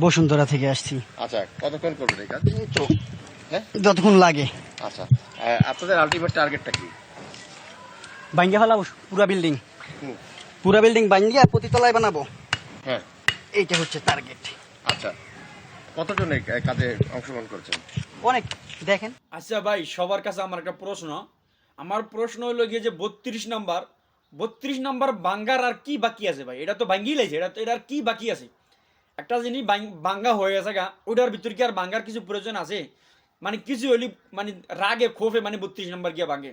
বসুন্ধরা থেকে আসছি। আচ্ছা, কতক্ষণ করবেন এই কাজ? এই তো হ্যাঁ, যতক্ষণ লাগে। আচ্ছা। আপনাদের আলটিমেট টার্গেটটা কি? ভাঙ্গিয়া ফেলাবো পুরা বিল্ডিং, হুম, পুরা বিল্ডিং ভাঙ্গিয়া প্রতিতলায় বানাবো, হ্যাঁ, এইটা হচ্ছে টার্গেট। আচ্ছা। কতজন এই কাজে অংশগ্রহণ করেছেন? অনেক, দেখেন। আচ্ছা ভাই, সবার কাছে আমার একটা প্রশ্ন। আমার প্রশ্ন হলো গিয়ে যে 32 নাম্বার বাঙ্গার আর কি বাকি আছে ভাই? এটা তো ভাঙ্গি লাইছে, এটার কি বাকি আছে? একটা জিনিস বাঙ্গা হয়ে গেছে গা, ওটার ভিতর কি আর বাঙ্গার কিছু প্রয়োজন আছে? মানে কিছু হইলি মানে রাগে ক্ষোভে মানে 32 নাম্বার গিয়া ভাঙে।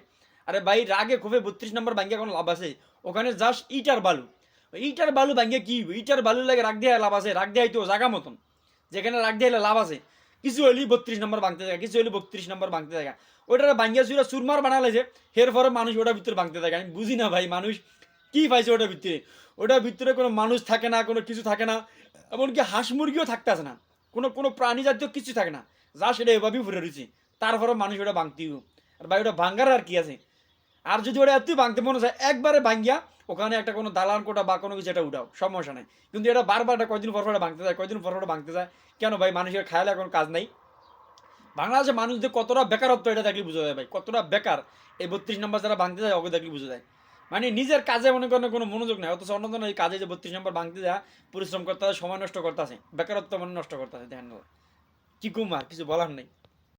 আরে ভাই, রাগে ক্ষোভে 32 নাম্বার ভাঙ্গিয়া কোনো লাভ আছে? ওখানে জাস্ট ইটার বালু, ইটার বালু ভাঙ্গিয়া কি হইব? ইটার বালু লাগে রাগ দেওয়া লাভ আছে? রাগ দেওয়াই তো জায়গা মতন, যেখানে রাগ দিয়ে লাভ আছে। কিছু হইলি 32 নাম্বার ভাঙতে থাকে, কিছু হইলি 32 নাম্বার ভাঙতে থাকে। ওইটা ভাঙ্গিয়া চুরা সুরমার বানালেছে, এর পরে মানুষ ওটার ভিতরে ভাঙতে থাকে। আমি বুঝি না ভাই, মানুষ কি পাইছে ওটার ভিতরে? ওটার ভিতরে কোনো মানুষ থাকে না, কোনো কিছু থাকে না, এমনকি হাঁস মুরগিও থাকতে আসে না, কোনো কোনো প্রাণী জাতীয় কিছু থাকে না, যা সেটা এভাবেই ঘুরে রয়েছে। তারপরে মানুষ ওটা ভাঙতেই। আর ভাই ওটা ভাঙ্গার আর কি আছে? আর যদি ওটা এতই ভাঙতে মনে চায়, একবারে ভাঙ্গিয়া ওখানে একটা কোনো দালান কোটা বা কোনো কিছু এটা উঠাও, সমস্যা নাই। কিন্তু এটা বারবার এটা কয়দিন পর পর ভাঙতে যায়, কয়দিন পর পর ভাঙতে যায় কেন ভাই? মানুষের খায়ালে এখন কাজ নাই। বাংলাদেশে মানুষদের কতটা বেকারত্ব এটা দেখলে বোঝা যায় ভাই, কতটা বেকার। এই 32 নাম্বার যারা ভাঙতে যায় ওকে দেখলে বোঝা যায়। মানে নিজের কাজে মনে করেন কোনো মনোযোগ নেই, অথচ অন্যজন এই কাজে যে 32 নাম্বার ভাঙতে যায় পরিশ্রম করতে হয়, সময় নষ্ট করতে আছে, বেকারত্ব মানে নষ্ট করতে আছে। দেখেন কি কুমার, কিছু বলার নেই।